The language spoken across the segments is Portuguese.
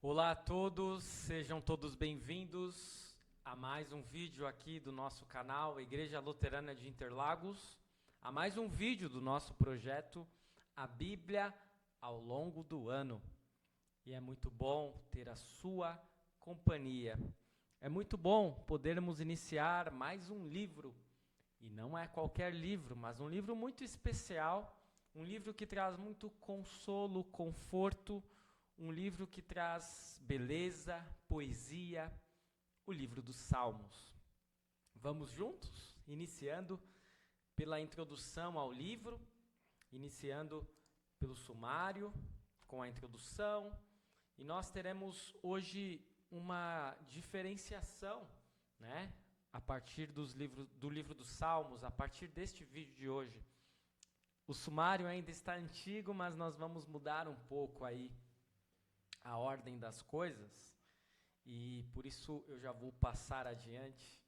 Olá a todos, sejam todos bem-vindos a mais um vídeo aqui do nosso canal Igreja Luterana de Interlagos, a mais um vídeo do nosso projeto A Bíblia ao longo do ano. E é muito bom ter a sua companhia. É muito bom podermos iniciar mais um livro, e não é qualquer livro, mas um livro muito especial, um livro que traz muito consolo, conforto, um livro que traz beleza, poesia, o livro dos Salmos. Vamos juntos, iniciando pela introdução ao livro, iniciando pelo sumário, com a introdução, e nós teremos hoje uma diferenciação, né, a partir do livro dos Salmos, a partir deste vídeo de hoje. O sumário ainda está antigo, mas nós vamos mudar um pouco aí a ordem das coisas, e por isso eu já vou passar adiante.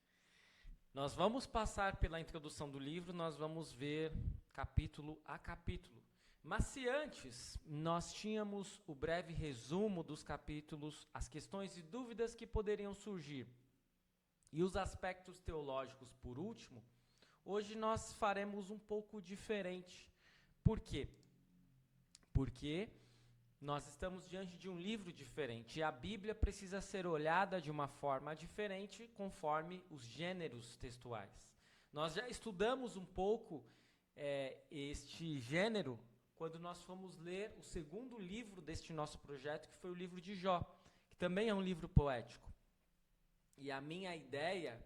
Nós vamos passar pela introdução do livro, nós vamos ver capítulo a capítulo. Mas se antes nós tínhamos o breve resumo dos capítulos, as questões e dúvidas que poderiam surgir, e os aspectos teológicos por último, hoje nós faremos um pouco diferente. Por quê? Porque nós estamos diante de um livro diferente e a Bíblia precisa ser olhada de uma forma diferente conforme os gêneros textuais. Nós já estudamos um pouco este gênero quando nós fomos ler o segundo livro deste nosso projeto, que foi o livro de Jó, que também é um livro poético. E a minha ideia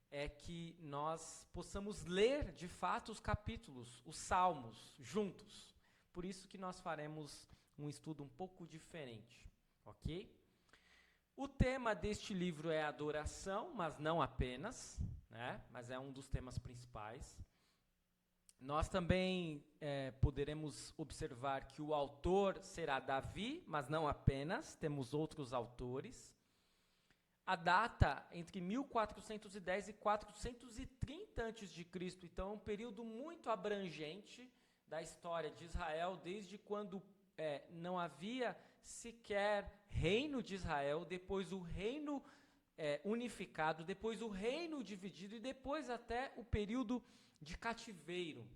é que nós possamos ler de fato os capítulos, os salmos, juntos. Por isso que nós faremos um estudo um pouco diferente, ok? O tema deste livro é adoração, mas não apenas, né? Mas é um dos temas principais. Nós também poderemos observar que o autor será Davi, mas não apenas, temos outros autores. A data entre 1410 e 430 a.C., então é um período muito abrangente da história de Israel, desde quando não havia sequer reino de Israel, depois o reino unificado, depois o reino dividido e depois até o período de cativeiro.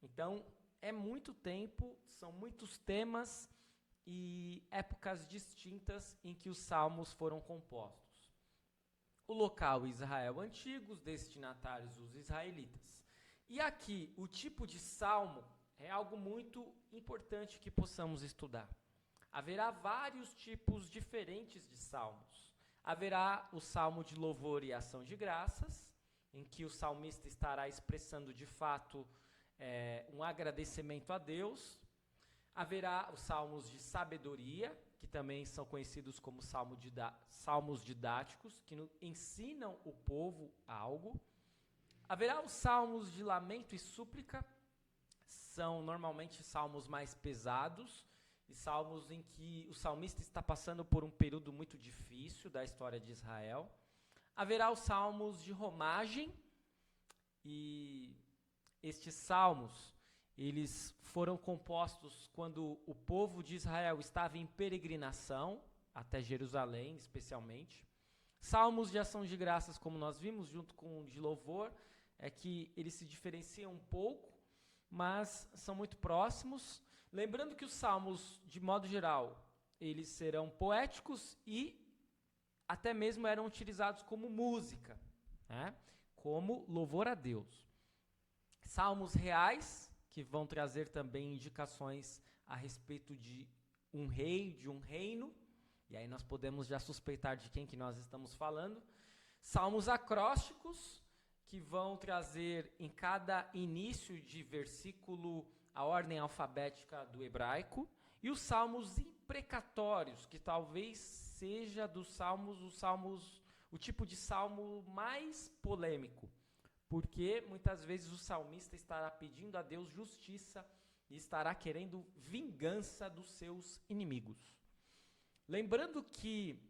Então, é muito tempo, são muitos temas e épocas distintas em que os salmos foram compostos. O local Israel antigo, os destinatários os israelitas. E aqui, o tipo de salmo é algo muito importante que possamos estudar. Haverá vários tipos diferentes de salmos. Haverá o salmo de louvor e ação de graças, em que o salmista estará expressando de fato um agradecimento a Deus. Haverá os salmos de sabedoria, que também são conhecidos como salmos didáticos, que ensinam o povo algo. Haverá os salmos de lamento e súplica, são normalmente salmos mais pesados, e salmos em que o salmista está passando por um período muito difícil da história de Israel. Haverá os salmos de romagem, e estes salmos, eles foram compostos quando o povo de Israel estava em peregrinação, até Jerusalém especialmente. Salmos de ação de graças, como nós vimos, junto com o de louvor, é que eles se diferenciam um pouco, mas são muito próximos. Lembrando que os salmos, de modo geral, eles serão poéticos e até mesmo eram utilizados como música, né? Como louvor a Deus. Salmos reais, que vão trazer também indicações a respeito de um rei, de um reino, e aí nós podemos já suspeitar de quem que nós estamos falando. Salmos acrósticos, que vão trazer em cada início de versículo a ordem alfabética do hebraico, e os salmos imprecatórios, que talvez seja dos salmos, o tipo de salmo mais polêmico, porque muitas vezes o salmista estará pedindo a Deus justiça e estará querendo vingança dos seus inimigos. Lembrando que,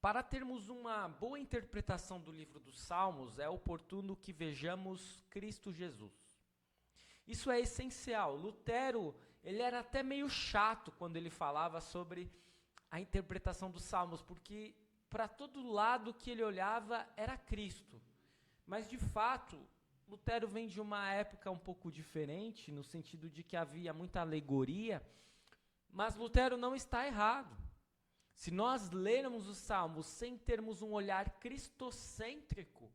para termos uma boa interpretação do livro dos Salmos, é oportuno que vejamos Cristo Jesus. Isso é essencial. Lutero, ele era até meio chato quando ele falava sobre a interpretação dos Salmos, porque para todo lado que ele olhava era Cristo. Mas, de fato, Lutero vem de uma época um pouco diferente, no sentido de que havia muita alegoria, mas Lutero não está errado. Se nós lermos os Salmos sem termos um olhar cristocêntrico,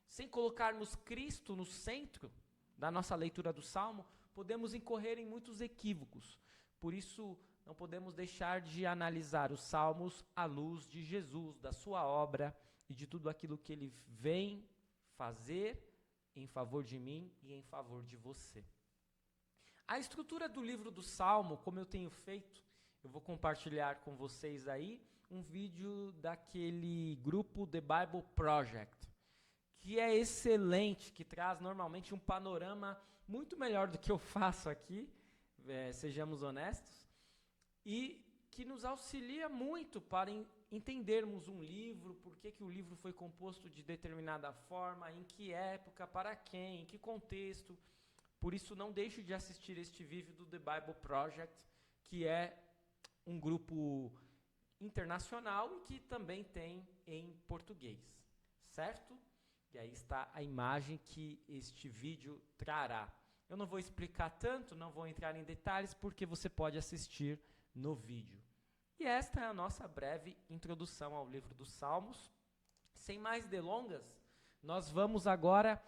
sem colocarmos Cristo no centro da nossa leitura do Salmo, podemos incorrer em muitos equívocos. Por isso, não podemos deixar de analisar os Salmos à luz de Jesus, da sua obra e de tudo aquilo que ele vem fazer em favor de mim e em favor de você. A estrutura do livro do Salmo, como eu tenho feito, eu vou compartilhar com vocês aí um vídeo daquele grupo The Bible Project, que é excelente, que traz normalmente um panorama muito melhor do que eu faço aqui, sejamos honestos, e que nos auxilia muito para entendermos um livro, por que o livro foi composto de determinada forma, em que época, para quem, em que contexto. Por isso, não deixe de assistir este vídeo do The Bible Project, que é um grupo internacional e que também tem em português, certo? E aí está a imagem que este vídeo trará. Eu não vou explicar tanto, não vou entrar em detalhes, porque você pode assistir no vídeo. E esta é a nossa breve introdução ao livro dos Salmos. Sem mais delongas, nós vamos agora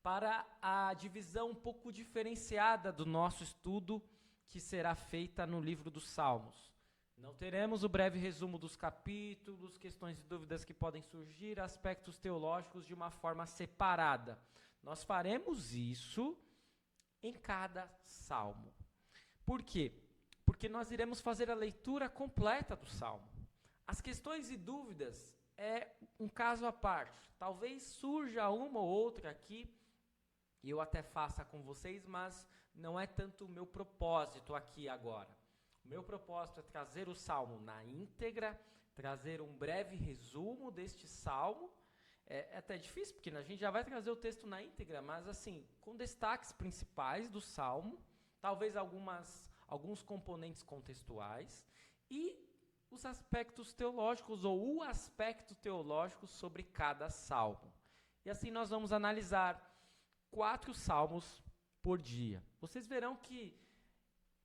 para a divisão um pouco diferenciada do nosso estudo, que será feita no livro dos Salmos. Não teremos o breve resumo dos capítulos, questões e dúvidas que podem surgir, aspectos teológicos de uma forma separada. Nós faremos isso em cada salmo. Por quê? Porque nós iremos fazer a leitura completa do salmo. As questões e dúvidas é um caso à parte. Talvez surja uma ou outra aqui, e eu até faça com vocês, mas não é tanto o meu propósito aqui agora. O meu propósito é trazer o salmo na íntegra, trazer um breve resumo deste salmo. É até difícil, porque a gente já vai trazer o texto na íntegra, mas assim, com destaques principais do salmo, talvez alguns componentes contextuais e os aspectos teológicos, ou o aspecto teológico sobre cada salmo. E assim nós vamos analisar 4 salmos por dia. Vocês verão que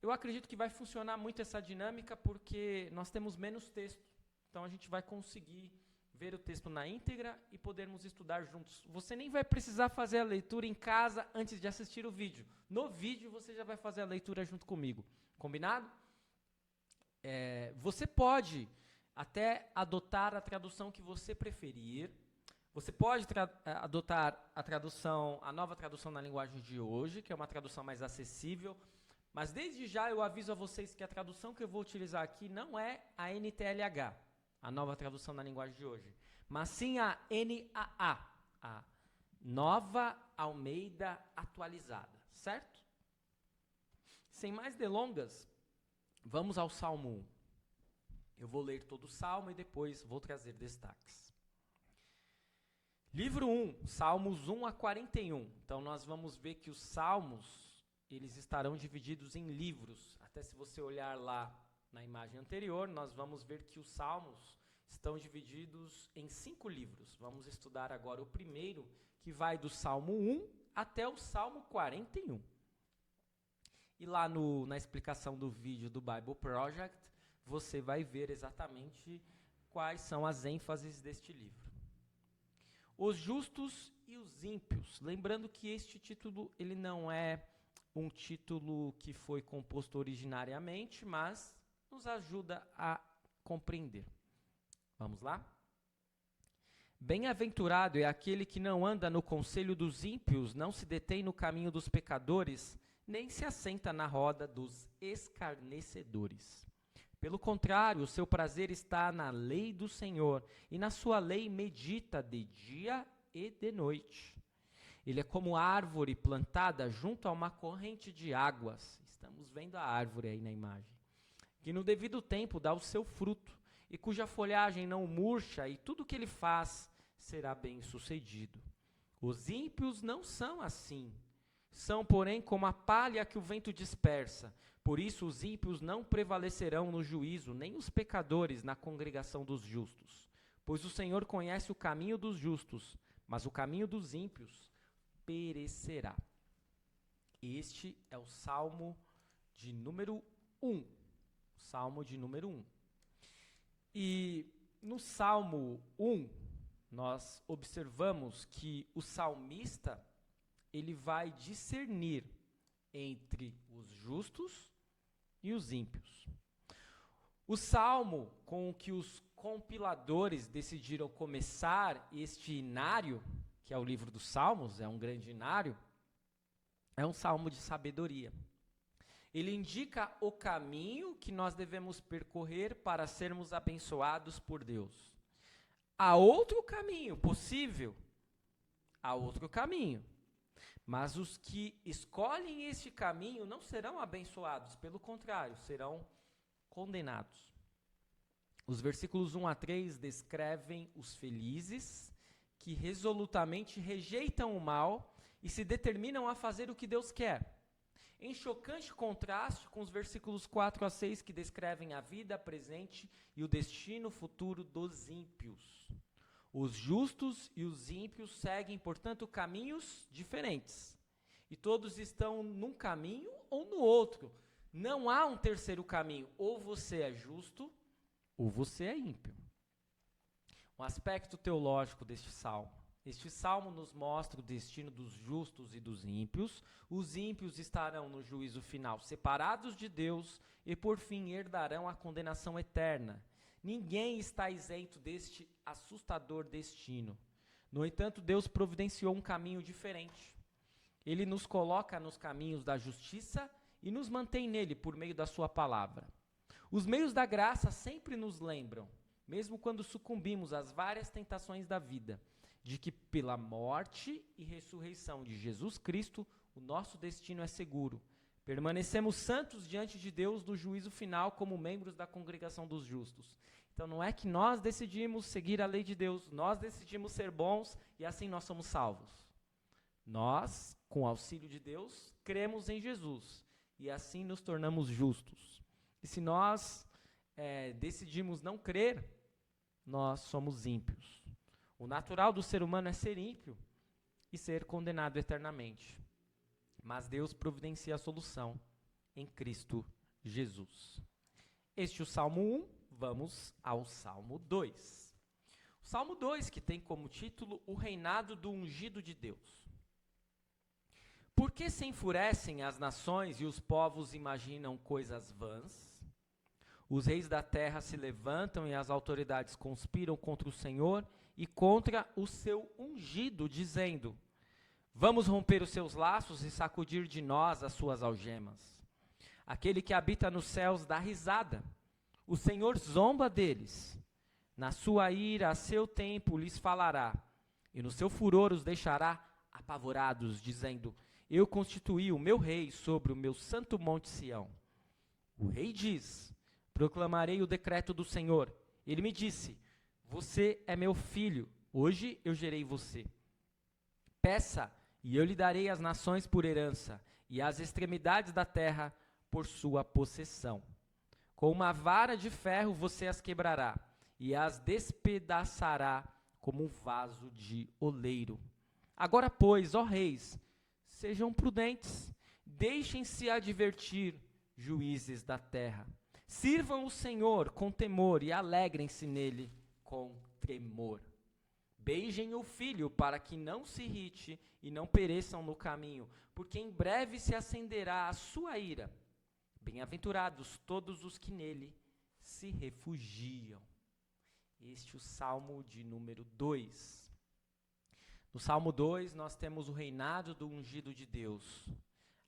eu acredito que vai funcionar muito essa dinâmica, porque nós temos menos texto. Então a gente vai conseguir ver o texto na íntegra e podermos estudar juntos. Você nem vai precisar fazer a leitura em casa antes de assistir o vídeo. No vídeo você já vai fazer a leitura junto comigo. Combinado? Você pode até adotar a tradução que você preferir. Você pode adotar a nova tradução na linguagem de hoje, que é uma tradução mais acessível. Mas desde já eu aviso a vocês que a tradução que eu vou utilizar aqui não é a NTLH, a nova tradução na linguagem de hoje, mas sim a NAA, a Nova Almeida Atualizada, certo? Sem mais delongas, vamos ao Salmo 1. Eu vou ler todo o Salmo e depois vou trazer destaques. Livro 1, Salmos 1 a 41. Então nós vamos ver que os Salmos, eles estarão divididos em livros. Até se você olhar lá na imagem anterior, nós vamos ver que os Salmos estão divididos em 5 livros. Vamos estudar agora o primeiro, que vai do Salmo 1 até o Salmo 41. E lá na explicação do vídeo do Bible Project, você vai ver exatamente quais são as ênfases deste livro. Os justos e os ímpios. Lembrando que este título ele não é um título que foi composto originariamente, mas nos ajuda a compreender. Vamos lá? Bem-aventurado é aquele que não anda no conselho dos ímpios, não se detém no caminho dos pecadores, nem se assenta na roda dos escarnecedores. Pelo contrário, o seu prazer está na lei do Senhor, e na sua lei medita de dia e de noite. Ele é como árvore plantada junto a uma corrente de águas. Estamos vendo a árvore aí na imagem. Que no devido tempo dá o seu fruto, e cuja folhagem não murcha, e tudo que ele faz será bem sucedido. Os ímpios não são assim. São, porém, como a palha que o vento dispersa. Por isso os ímpios não prevalecerão no juízo, nem os pecadores na congregação dos justos. Pois o Senhor conhece o caminho dos justos, mas o caminho dos ímpios perecerá. Este é o Salmo de número 1. Salmo de número 1. E no Salmo 1, nós observamos que o salmista, ele vai discernir entre os justos e os ímpios. O salmo com que os compiladores decidiram começar este inário, que é o livro dos Salmos, é um grande inário, é um salmo de sabedoria. Ele indica o caminho que nós devemos percorrer para sermos abençoados por Deus. Há outro caminho possível, há outro caminho. Mas os que escolhem este caminho não serão abençoados, pelo contrário, serão condenados. Os versículos 1 a 3 descrevem os felizes que resolutamente rejeitam o mal e se determinam a fazer o que Deus quer. Em chocante contraste com os versículos 4 a 6 que descrevem a vida presente e o destino futuro dos ímpios. Os justos e os ímpios seguem, portanto, caminhos diferentes. E todos estão num caminho ou no outro. Não há um terceiro caminho. Ou você é justo, ou você é ímpio. Um aspecto teológico deste salmo. Este salmo nos mostra o destino dos justos e dos ímpios. Os ímpios estarão no juízo final separados de Deus e, por fim, herdarão a condenação eterna. Ninguém está isento deste assustador destino. No entanto, Deus providenciou um caminho diferente. Ele nos coloca nos caminhos da justiça e nos mantém nele por meio da sua palavra. Os meios da graça sempre nos lembram, mesmo quando sucumbimos às várias tentações da vida, de que pela morte e ressurreição de Jesus Cristo, o nosso destino é seguro. Permanecemos santos diante de Deus no juízo final como membros da congregação dos justos. Então não é que nós decidimos seguir a lei de Deus, nós decidimos ser bons e assim nós somos salvos. Nós, com o auxílio de Deus, cremos em Jesus e assim nos tornamos justos. E se nós decidimos não crer, nós somos ímpios. O natural do ser humano é ser ímpio e ser condenado eternamente. Mas Deus providencia a solução em Cristo Jesus. Este é o Salmo 1, vamos ao Salmo 2. O Salmo 2, que tem como título o reinado do ungido de Deus. Por que se enfurecem as nações e os povos imaginam coisas vãs? Os reis da terra se levantam e as autoridades conspiram contra o Senhor e contra o seu ungido, dizendo: vamos romper os seus laços e sacudir de nós as suas algemas. Aquele que habita nos céus dá risada. O Senhor zomba deles. Na sua ira, a seu tempo, lhes falará. E no seu furor os deixará apavorados, dizendo: eu constituí o meu rei sobre o meu santo monte Sião. O rei diz: proclamarei o decreto do Senhor. Ele me disse: você é meu filho, hoje eu gerei você. Peça, e eu lhe darei as nações por herança, e as extremidades da terra por sua possessão. Com uma vara de ferro você as quebrará, e as despedaçará como um vaso de oleiro. Agora, pois, ó reis, sejam prudentes, deixem-se advertir, juízes da terra. Sirvam o Senhor com temor e alegrem-se nele com tremor. Beijem o filho para que não se irrite e não pereçam no caminho, porque em breve se acenderá a sua ira. Bem-aventurados todos os que nele se refugiam. Este é o Salmo de número 2. No Salmo 2 nós temos o reinado do ungido de Deus.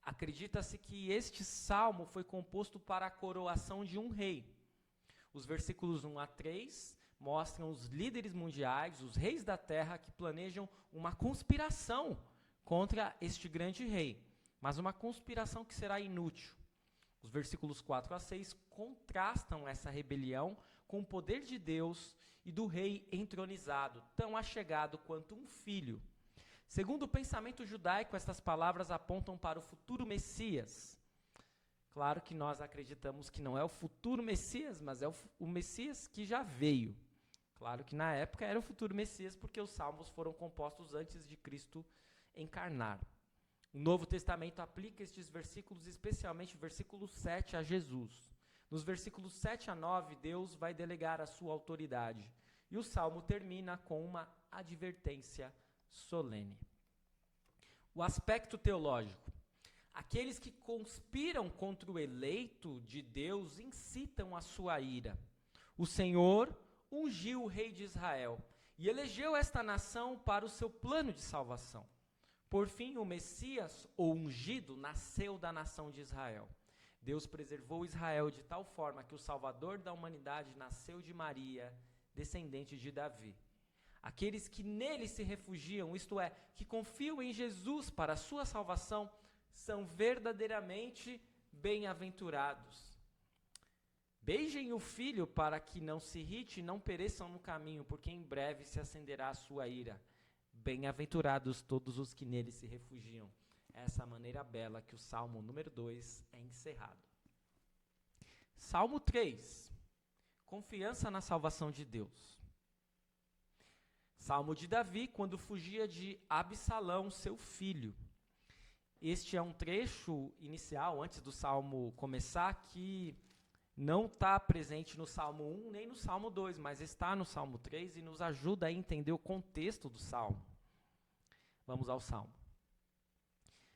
Acredita-se que este salmo foi composto para a coroação de um rei. Os versículos 1 a 3 mostram os líderes mundiais, os reis da terra, que planejam uma conspiração contra este grande rei, mas uma conspiração que será inútil. Os versículos 4 a 6 contrastam essa rebelião com o poder de Deus e do rei entronizado, tão achegado quanto um filho. Segundo o pensamento judaico, estas palavras apontam para o futuro Messias. Claro que nós acreditamos que não é o futuro Messias, mas é o Messias que já veio. Claro que na época era o futuro Messias, porque os salmos foram compostos antes de Cristo encarnar. O Novo Testamento aplica estes versículos, especialmente o versículo 7, a Jesus. Nos versículos 7 a 9, Deus vai delegar a sua autoridade. E o salmo termina com uma advertência solene. O aspecto teológico. Aqueles que conspiram contra o eleito de Deus incitam a sua ira. O Senhor ungiu o rei de Israel e elegeu esta nação para o seu plano de salvação. Por fim, o Messias, ou ungido, nasceu da nação de Israel. Deus preservou Israel de tal forma que o Salvador da humanidade nasceu de Maria, descendente de Davi. Aqueles que nele se refugiam, isto é, que confiam em Jesus para a sua salvação, são verdadeiramente bem-aventurados. Beijem o filho para que não se irrite e não pereçam no caminho, porque em breve se acenderá a sua ira. Bem-aventurados todos os que nele se refugiam. Essa é a maneira bela que o Salmo número 2 é encerrado. Salmo 3. Confiança na salvação de Deus. Salmo de Davi, quando fugia de Absalão, seu filho. Este é um trecho inicial, antes do Salmo começar, que não está presente no Salmo 1 nem no Salmo 2, mas está no Salmo 3 e nos ajuda a entender o contexto do Salmo. Vamos ao Salmo.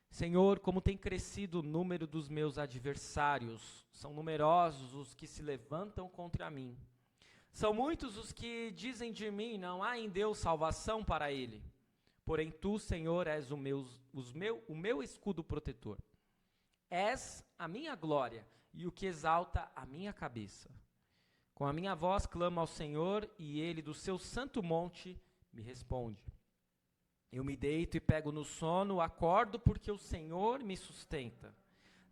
Senhor, como tem crescido o número dos meus adversários, são numerosos os que se levantam contra mim. São muitos os que dizem de mim, não há em Deus salvação para ele. Porém tu, Senhor, és o meu escudo protetor. És a minha glória e o que exalta a minha cabeça. Com a minha voz clamo ao Senhor e ele do seu santo monte me responde. Eu me deito e pego no sono, acordo porque o Senhor me sustenta.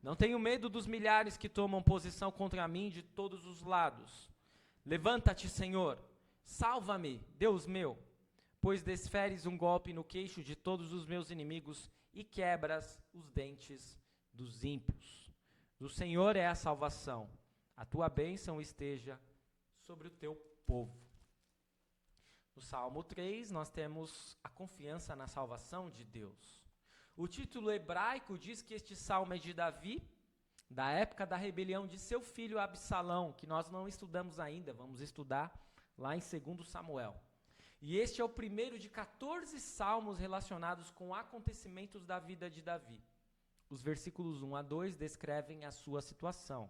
Não tenho medo dos milhares que tomam posição contra mim de todos os lados. Levanta-te, Senhor, salva-me, Deus meu, pois desferes um golpe no queixo de todos os meus inimigos e quebras os dentes dos ímpios. Do Senhor é a salvação, a tua bênção esteja sobre o teu povo. No Salmo 3, nós temos a confiança na salvação de Deus. O título hebraico diz que este salmo é de Davi, da época da rebelião de seu filho Absalão, que nós não estudamos ainda, vamos estudar lá em 2 Samuel. E este é o primeiro de 14 salmos relacionados com acontecimentos da vida de Davi. Os versículos 1 a 2 descrevem a sua situação.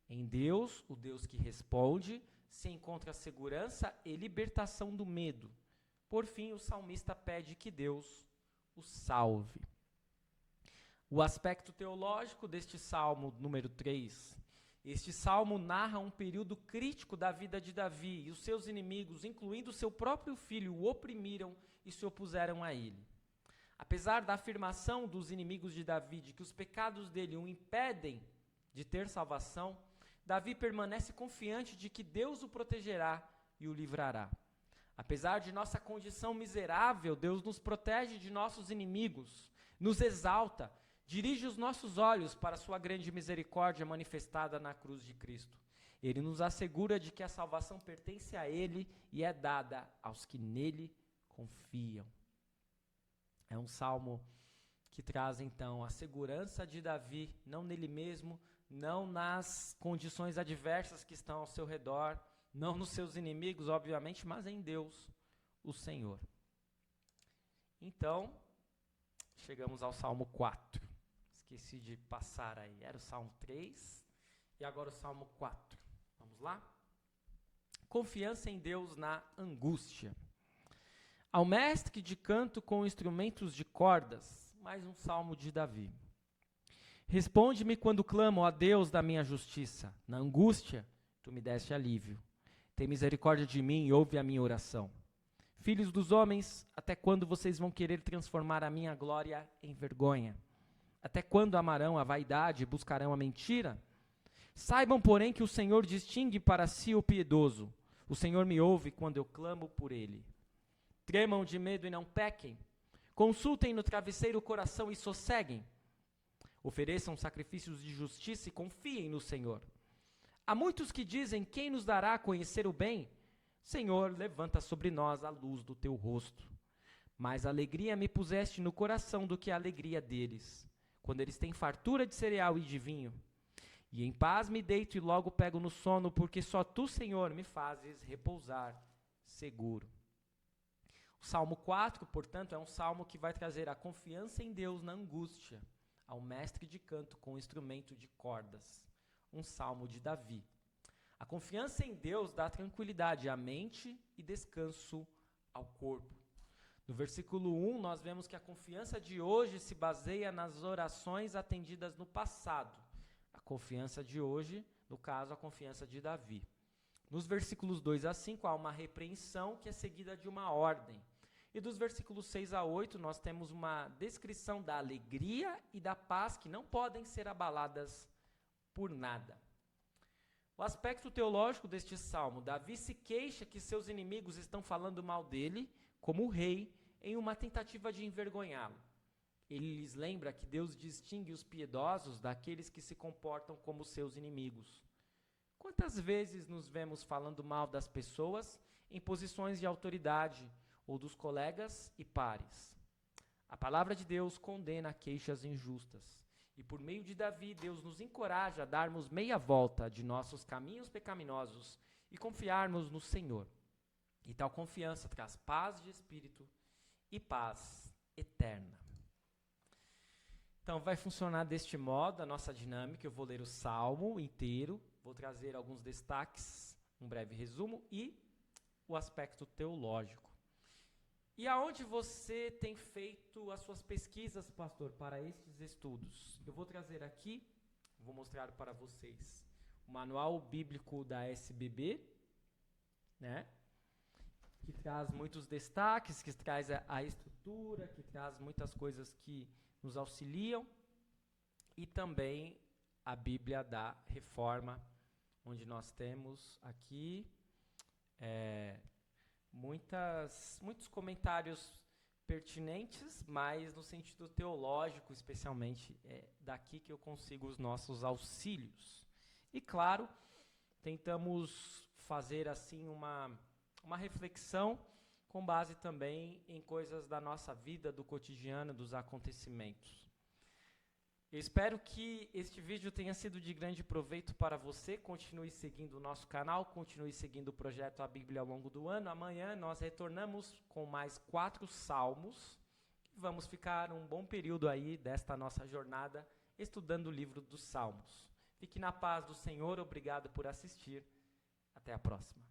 Em Deus, o Deus que responde, se encontra segurança e libertação do medo. Por fim, o salmista pede que Deus o salve. O aspecto teológico deste salmo número 3. Este salmo narra um período crítico da vida de Davi e os seus inimigos, incluindo seu próprio filho, o oprimiram e se opuseram a ele. Apesar da afirmação dos inimigos de Davi de que os pecados dele o impedem de ter salvação, Davi permanece confiante de que Deus o protegerá e o livrará. Apesar de nossa condição miserável, Deus nos protege de nossos inimigos, nos exalta, dirige os nossos olhos para a sua grande misericórdia manifestada na cruz de Cristo. Ele nos assegura de que a salvação pertence a Ele e é dada aos que nele confiam. É um salmo que traz, então, a segurança de Davi, não nele mesmo, não nas condições adversas que estão ao seu redor, não nos seus inimigos, obviamente, mas em Deus, o Senhor. Então, chegamos ao Salmo 4. Esqueci de passar aí. Era o Salmo 3 e agora o Salmo 4. Vamos lá? Confiança em Deus na angústia. Ao mestre de canto com instrumentos de cordas, mais um salmo de Davi. Responde-me quando clamo a Deus da minha justiça. Na angústia, tu me deste alívio. Tem misericórdia de mim e ouve a minha oração. Filhos dos homens, até quando vocês vão querer transformar a minha glória em vergonha? Até quando amarão a vaidade e buscarão a mentira? Saibam, porém, que o Senhor distingue para si o piedoso. O Senhor me ouve quando eu clamo por ele. Tremam de medo e não pequem. Consultem no travesseiro o coração e sosseguem. Ofereçam sacrifícios de justiça e confiem no Senhor. Há muitos que dizem: quem nos dará a conhecer o bem? Senhor, levanta sobre nós a luz do teu rosto. Mais alegria me puseste no coração do que a alegria deles, quando eles têm fartura de cereal e de vinho. E em paz me deito e logo pego no sono, porque só tu, Senhor, me fazes repousar seguro. O Salmo 4, portanto, é um salmo que vai trazer a confiança em Deus na angústia, ao mestre de canto com instrumento de cordas. Um salmo de Davi. A confiança em Deus dá tranquilidade à mente e descanso ao corpo. No versículo 1, nós vemos que a confiança de hoje se baseia nas orações atendidas no passado. A confiança de hoje, no caso, a confiança de Davi. Nos versículos 2 a 5, há uma repreensão que é seguida de uma ordem. E dos versículos 6 a 8, nós temos uma descrição da alegria e da paz que não podem ser abaladas por nada. O aspecto teológico deste salmo: Davi se queixa que seus inimigos estão falando mal dele, como rei, em uma tentativa de envergonhá-lo. Ele lhes lembra que Deus distingue os piedosos daqueles que se comportam como seus inimigos. Quantas vezes nos vemos falando mal das pessoas em posições de autoridade, ou dos colegas e pares? A palavra de Deus condena queixas injustas. E por meio de Davi, Deus nos encoraja a darmos meia volta de nossos caminhos pecaminosos e confiarmos no Senhor. E tal confiança traz paz de espírito e paz eterna. Então vai funcionar deste modo a nossa dinâmica. Eu vou ler o salmo inteiro, vou trazer alguns destaques, um breve resumo e o aspecto teológico. E aonde você tem feito as suas pesquisas, pastor, para estes estudos? Eu vou trazer aqui, vou mostrar para vocês o Manual Bíblico da SBB, né? Que traz muitos destaques, que traz a estrutura, que traz muitas coisas que nos auxiliam, e também a Bíblia da Reforma, onde nós temos aqui muitos comentários pertinentes, mas no sentido teológico, especialmente, daqui que eu consigo os nossos auxílios. E claro, tentamos fazer assim uma reflexão com base também em coisas da nossa vida, do cotidiano, dos acontecimentos. Eu espero que este vídeo tenha sido de grande proveito para você. Continue seguindo o nosso canal, continue seguindo o projeto A Bíblia ao longo do ano. Amanhã nós retornamos com mais 4 salmos. Vamos ficar um bom período aí desta nossa jornada estudando o livro dos Salmos. Fique na paz do Senhor, obrigado por assistir. Até a próxima.